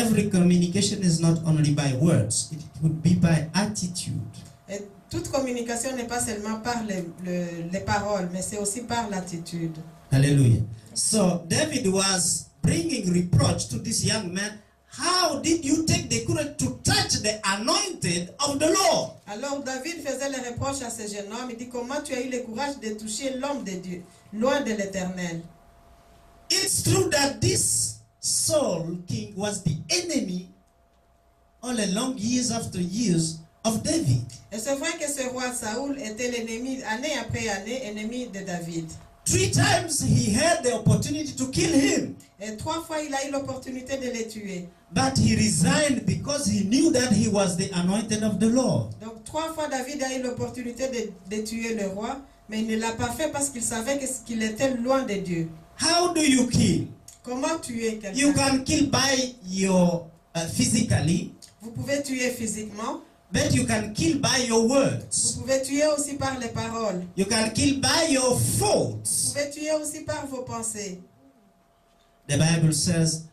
every communication is not only by words, it would be by attitude. Et toute communication n'est pas seulement par les paroles, mais c'est aussi par l'attitude. Hallelujah. So David was bringing reproach to this young man. How did you take the courage to touch the anointed of the Lord? Alors David faisait les reproches à ce jeune homme. Il dit, comment tu as eu le courage de toucher l'homme de Dieu, loin de l'Éternel? It's true that this Saul king was the enemy all along, years after years, of David. Et c'est vrai que ce roi Saoul était l'ennemi, année après année, ennemi de David. 3 times he had the opportunity to kill him. Et 3 fois, il a eu l'opportunité de le tuer. But he resigned because he knew that he was the anointed of the Lord. Donc 3 fois, David a eu l'opportunité de tuer le roi, mais il ne l'a pas fait parce qu'il savait qu'il était loin de Dieu. How do you kill? Comment tuer You quelqu'un? can kill by your physically, Vous pouvez tuer physiquement, but you can kill by your vous words. pouvez tuer aussi par les paroles, You can kill by your vous thoughts. pouvez tuer aussi par vos pensées. The Bible says,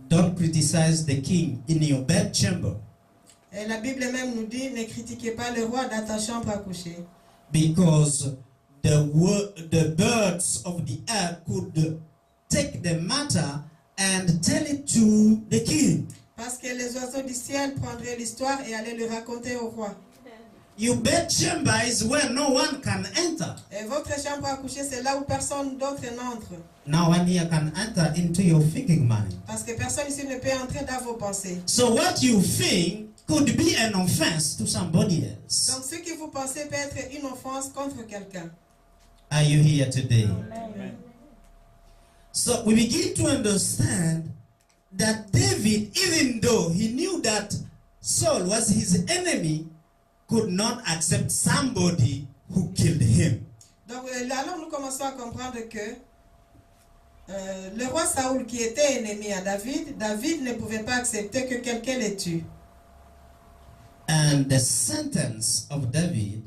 don't criticize the king in your bedchamber, Et la Bible même nous dit, ne critiquez pas le roi dans ta chambre à coucher. because the birds of the air could take the matter and tell it to the king. Parce que les oiseaux du ciel prendraient l'histoire et allaient le raconter au roi. Your bedchamber is where no one can enter. Et votre chambre à coucher, c'est là où personne d'autre n'entre. No one here can enter into your thinking mind. Parce que personne ici ne peut entrer dans vos pensées. So what you think could be an offense to somebody else. Donc ce que vous pensez peut être une offense contre quelqu'un. Are you here today? Amen. So we begin to understand that David, even though he knew that Saul was his enemy, could not accept somebody who killed him. Donc alors nous commençons à comprendre que le roi Saoul qui était ennemi à David, David ne pouvait pas accepter que quelqu'un le tue. And the sentence of David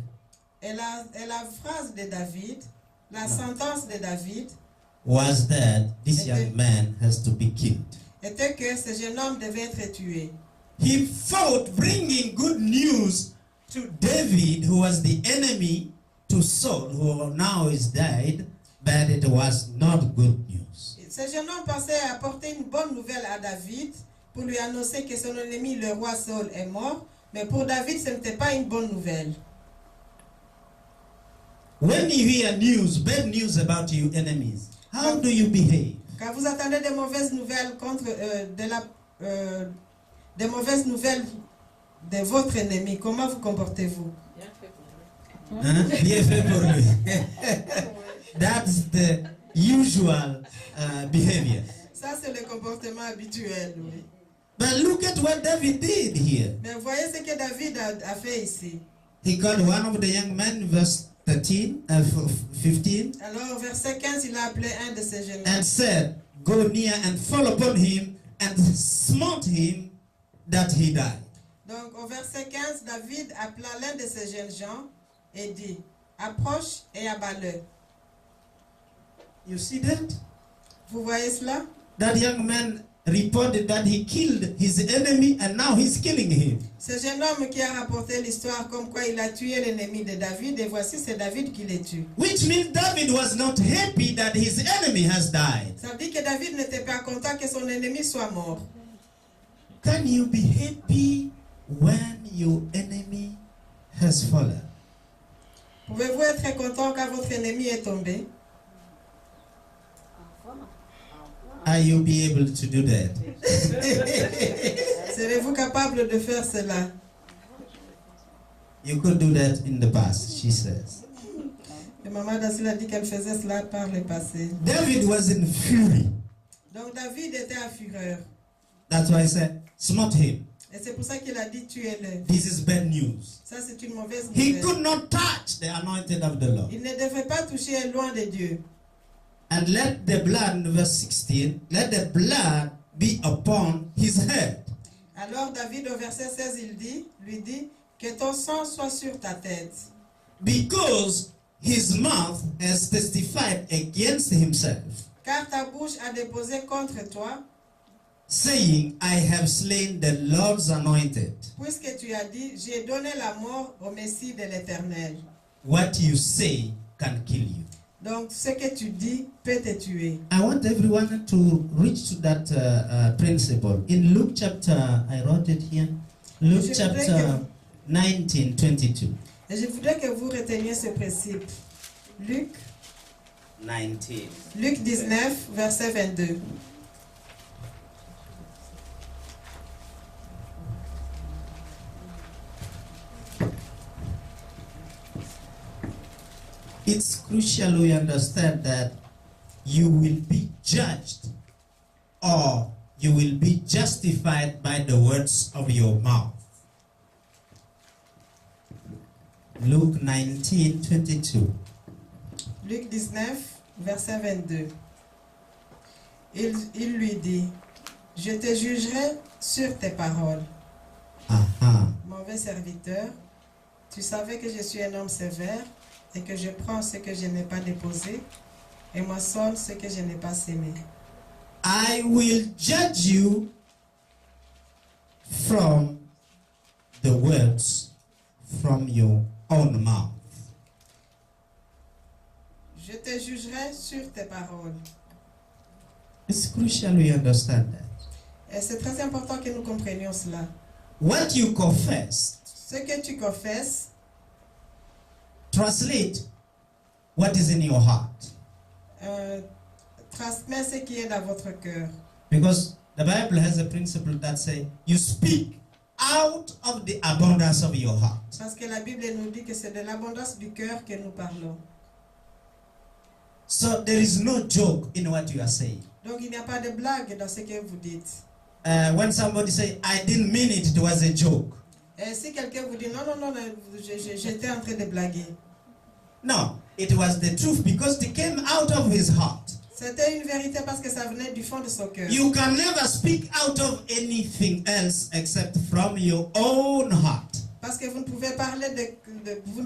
Et la phrase de David, la sentence de David, was that this young man has to be killed. était que ce jeune homme devait être tué. He thought bringing good news to David, who was the enemy to Saul, who now is dead, but it was not good news. Ce jeune homme pensait apporter une bonne nouvelle à David pour lui annoncer que son ennemi, le roi Saul, est mort, mais pour David, ce n'était pas une bonne nouvelle. When you hear news, bad news about your enemies, how do you behave? Quand vous attendez des mauvaises nouvelles des mauvaises nouvelles de votre ennemi, comment vous comportez-vous? Hein? Bien fait pour lui. That's the usual behavior. Ça, c'est le comportement habituel, oui. But look at what David did here. Mais voyez ce que David a fait ici. He called one of the young men, verse 15. Alors, au verset 15, il a appelé un de ces jeunes And said, go near and fall upon him and smote him that he died. Donc, au verset 15, David appela l'un de ces jeunes gens et dit, approche et abat-le. You see that? Vous voyez cela? That young man reported that he killed his enemy and now he's killing him. Ce jeune homme qui a rapporté l'histoire comme quoi il a tué l'ennemi de David et voici c'est David qui le tue. Which means David was not happy that his enemy has died. Ça veut dire que David n'était pas content que son ennemi soit mort. Can you be happy when your enemy has fallen? Pouvez-vous être content quand votre ennemi est tombé? Are you be able to do that? Serez-vous capable de faire cela? You could do that in the past, she says. Et maman Dacil a dit qu'elle faisait cela par le passé. David was in fury. Donc David était en fureur. That's why I said, smote him. Et c'est pour ça qu'il a dit tuez-le. This is bad news. Ça c'est une mauvaise He nouvelle. could not touch the anointed of the Lord. Il ne devait pas toucher loin de Dieu. And let the blood, verse 16, let the blood be upon his head. Alors David au verset 16 lui dit que ton sang soit sur ta tête. Because his mouth has testified against himself. Car ta bouche a déposé contre toi, saying, I have slain the Lord's anointed. puisque tu as dit, j'ai donné la mort au Messie de l'Éternel. What you say can kill you. Donc, ce que tu dis peut te tuer. I want everyone to reach to that principle. In Luke chapter, I wrote it here, Luke Je voudrais chapter 19, 22. Et je voudrais que vous reteniez ce principe. Luc 19. 19, verset 22. It's crucial we understand that you will be judged or you will be justified by the words of your mouth. Luke 19, 22. Luc 19, verset 22. Il lui dit, je te jugerai sur tes paroles. Aha. Mauvais serviteur, tu savais que je suis un homme sévère et que je prends ce que je n'ai pas déposé et moissonne ce que je n'ai pas sémé. I will judge you from the words from your own mouth. Je te jugerai sur tes paroles. It's crucial we understand that. Et c'est très important que nous comprenions cela. What you confess, Ce que tu confesses, translate what is in your heart. transmets ce qui est dans votre cœur. Because the Bible has a principle that says you speak out of the abundance of your heart. Parce que la Bible nous dit que c'est de l'abondance du cœur que nous parlons. So there is no joke in what you are saying. Donc il n'y a pas de blague dans ce que vous dites. When somebody say, I didn't mean it, it was a joke. Et si quelqu'un vous dit non, non, non, j'étais en train de blaguer. No, it was the truth because it came out of his heart. C'était une vérité parce que ça venait du fond de son cœur. You can never speak out of anything else except from your own heart. Parce que vous ne pouvez parler vous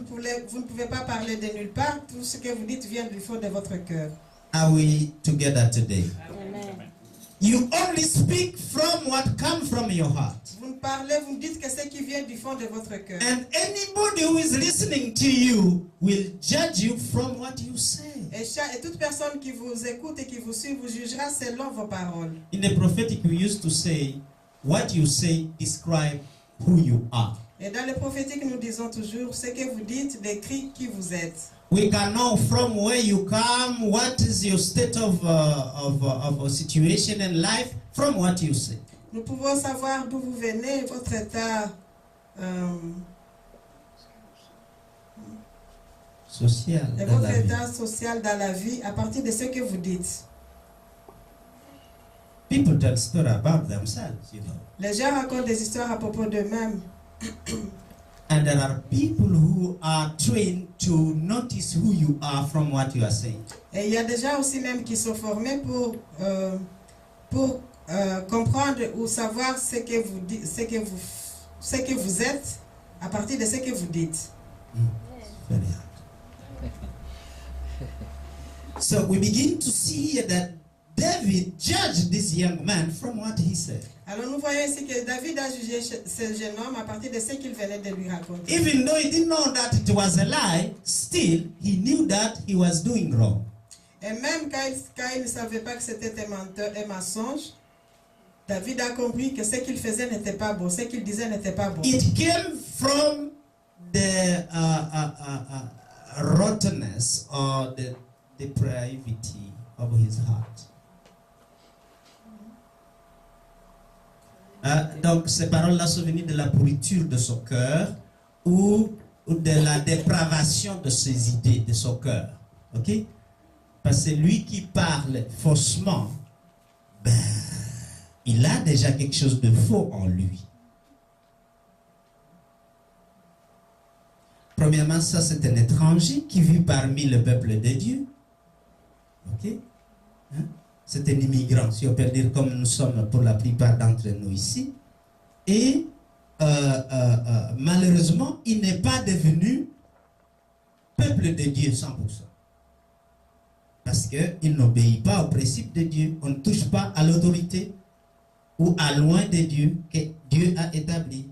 ne pouvez pas parler de nulle part. Tout ce que vous dites vient du fond de votre cœur. Are we together today? Amen. You only speak from what comes from your heart. Vous ne parlez, vous ne dites que ce qui vient du fond de votre cœur. And anybody who is listening to you will judge you from what you say. Et toute personne qui vous écoute et qui vous suit vous jugera selon vos paroles. In the prophetic, we used to say, what you say describe who you are. Et dans le prophétique, nous disons toujours, ce que vous dites décrit qui vous êtes. We can know from where you come, what is your state of a situation in life, from what you say. Nous pouvons savoir d'où vous venez, votre état Social. et votre état social dans la vie à partir de ce que vous dites. People tell stories about themselves, you know. Les gens racontent des histoires à propos d'eux-mêmes. And there are people who are trained to notice who you are from what you are saying. Et il y a des gens aussi même qui sont formés pour comprendre ou savoir ce que vous dites, ce que vous êtes à partir de ce que vous dites. Very hard. So we begin to see here that David judged this young man from what he said. Alors nous voyons ici que David a jugé ce jeune homme à partir de ce qu'il venait de lui raconter. Even though he didn't know that it was a lie, still he knew that he was doing wrong. Et même quand il ne savait pas que c'était un mensonge, David a compris que ce qu'il faisait n'était pas bon, ce qu'il disait n'était pas bon. It came from the rottenness or the depravity of his heart. Donc ces paroles-là sont venues de la pourriture de son cœur ou de la dépravation de ses idées, de son cœur. Ok? Parce que lui qui parle faussement, ben, il a déjà quelque chose de faux en lui. Premièrement, ça c'est un étranger qui vit parmi le peuple de Dieu. Ok? Hein? C'est un immigrant, si on peut dire, comme nous sommes pour la plupart d'entre nous ici. Et malheureusement, il n'est pas devenu peuple de Dieu 100%. Parce parce qu'il n'obéit pas aux principes de Dieu. On ne touche pas à l'autorité ou à loin de Dieu que Dieu a établi.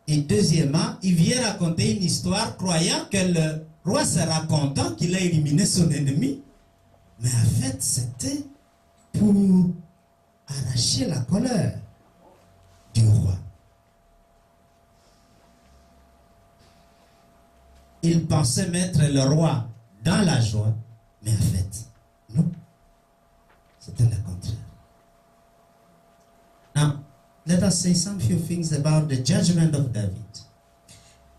Et deuxièmement, il vient raconter une histoire croyant que le roi sera content qu'il a éliminé son ennemi. Mais en fait, c'était pour arracher la colère du roi. Il pensait mettre le roi dans la joie, mais en fait, non. C'était le contraire. Now, let us say some few things about the judgment of David.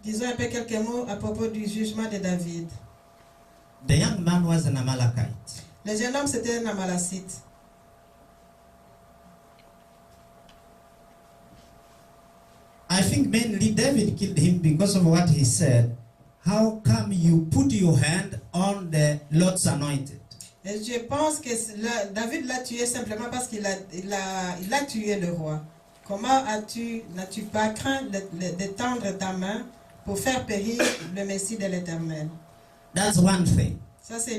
Disons un peu quelques mots à propos du jugement de David. The young man was an Amalekite. Le jeune homme, c'était un Amalacite. I think mainly David killed him because of what he said. How come you put your hand on the Lord's anointed? Et je pense que David l'a tué simplement parce qu'il a tué le roi. Comment n'as-tu pas craint de tendre ta main pour faire périr le Messie de l'Éternel? That's one thing. Ça, c'est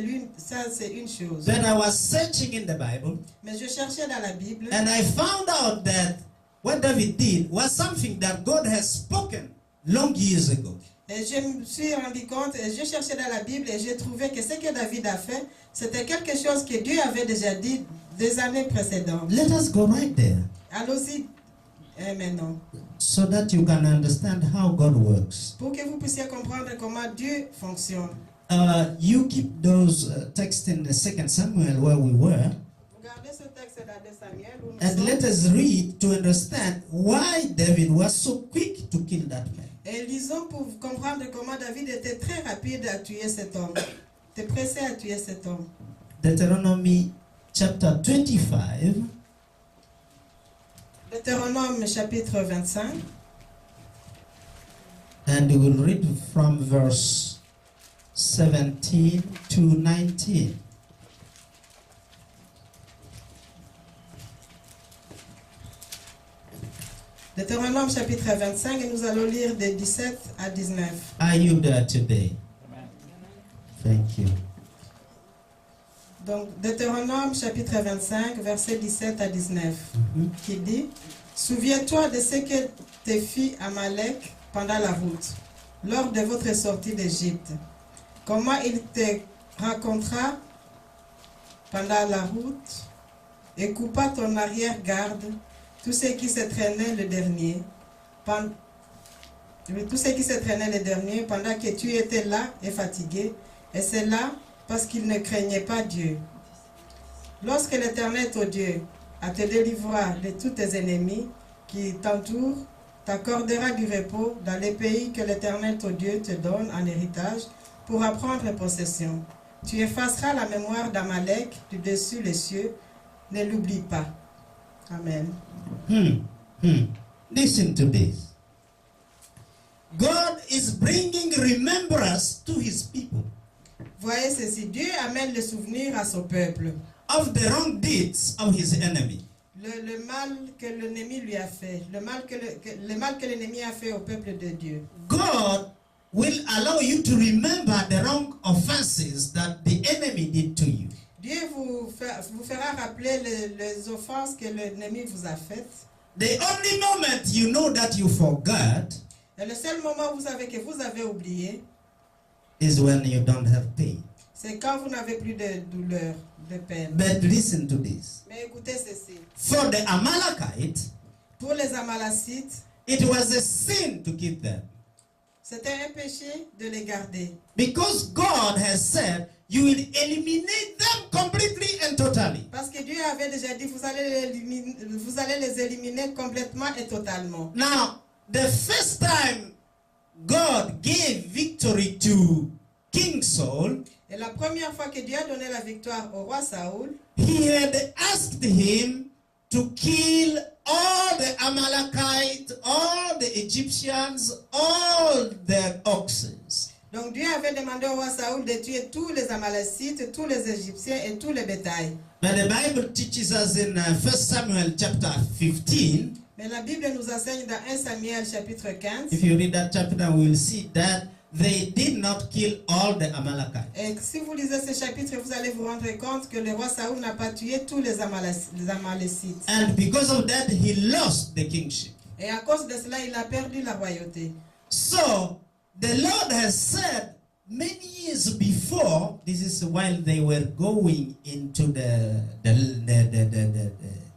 une chose. But I was searching in the Bible, Mais je cherchais dans la Bible and I found out that what David did was something that God has spoken long years ago. et je me suis rendu compte, et je cherchais dans la Bible et j'ai trouvé que ce que David a fait, c'était quelque chose que Dieu avait déjà dit des années précédentes. Let us go right there Allons-y maintenant, so that you can understand how God works. pour que vous puissiez comprendre comment Dieu fonctionne. You keep those texts in the 2 Samuel where we were, Vous gardez ce texte dans 2 Samuel où nous and sommes, let us read to understand why David was so quick to kill that man. et lisons pour comprendre comment David était très rapide à tuer cet homme. Était pressé à tuer cet homme. Deuteronomy chapter 25, Deutéronome chapitre 25. and we will read from verse 17 to 19. Deutéronome chapitre 25 et nous allons lire de 17 à 19. Are you there today? Thank you. Donc Deutéronome chapitre 25 verset 17 à 19 qui dit: Souviens-toi de ce que te fit Amalek pendant la route, lors de votre sortie d'Égypte. Comment il te rencontra pendant la route et coupa ton arrière-garde, tout ce qui se traînait le dernier, pendant que tu étais là et fatigué, et c'est là parce qu'il ne craignait pas Dieu. Lorsque l'Éternel ton Dieu te délivrera de tous tes ennemis qui t'entourent, t'accordera du repos dans les pays que l'Éternel ton Dieu te donne en héritage pour en prendre possession. Tu effaceras la mémoire d'Amalek du dessus les cieux, ne l'oublie pas. Amen. Listen to this. God is bringing remembrance to his people Voyez ceci, Dieu amène le souvenir à son peuple, of the wrong deeds of his enemy. le mal que l'ennemi lui a fait, le mal que l'ennemi a fait au peuple de Dieu. God will allow you to remember the wrong offenses that the enemy did to you. Dieu vous fera rappeler les offenses que l'ennemi vous a faites. The only moment you know that you forgot Et le seul moment où vous savez que vous avez oublié, is when you don't have pain. c'est quand vous n'avez plus de douleur, de peine. But listen to this. Mais écoutez ceci. For the Amalekites, Pour les Amalacites, it was a sin to keep them. c'était un péché de les garder. Because God has said, you will eliminate them completely and totally. Parce que Dieu avait déjà dit, vous allez les éliminer complètement et totalement. Now, the first time God gave victory to King Saul, Et la première fois que Dieu a donné la victoire au roi Saoul, he had asked him to kill all the Amalekites, all the Egyptians, all their oxen. donc Dieu avait demandé au roi Saoul de tuer tous les Amalacites, tous les Égyptiens et tous les bétails. But the Bible teaches us in 1 Samuel chapter 15, Mais la Bible nous enseigne dans 1 Samuel chapitre 15, if you read that chapter, we will see that they did not kill all the Amalekites. Et si vous lisez ce chapitre, vous allez vous rendre compte que le roi Saoul n'a pas tué tous les Amalécites. And because of that, he lost the kingship. Et à cause de cela, il a perdu la royauté. So, the Lord has said many years before, this is while they were going into the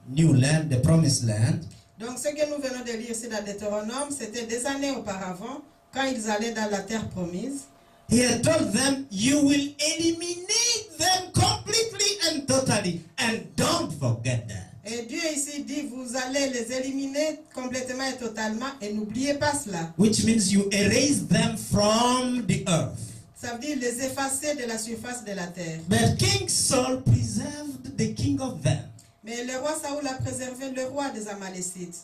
new land, the promised land. Donc ce que nous venons de lire ici dans Deutéronome, c'était des années auparavant, quand ils allaient dans la terre promise. He had told them, you will eliminate them completely and totally, and don't forget that. Et Dieu ici dit, vous allez les éliminer complètement et totalement, et n'oubliez pas cela. Which means you erase them from the earth. Ça veut dire les effacer de la surface de la terre. But King Saul preserved the king of them. Mais le roi Saoul a préservé le roi des Amalécites.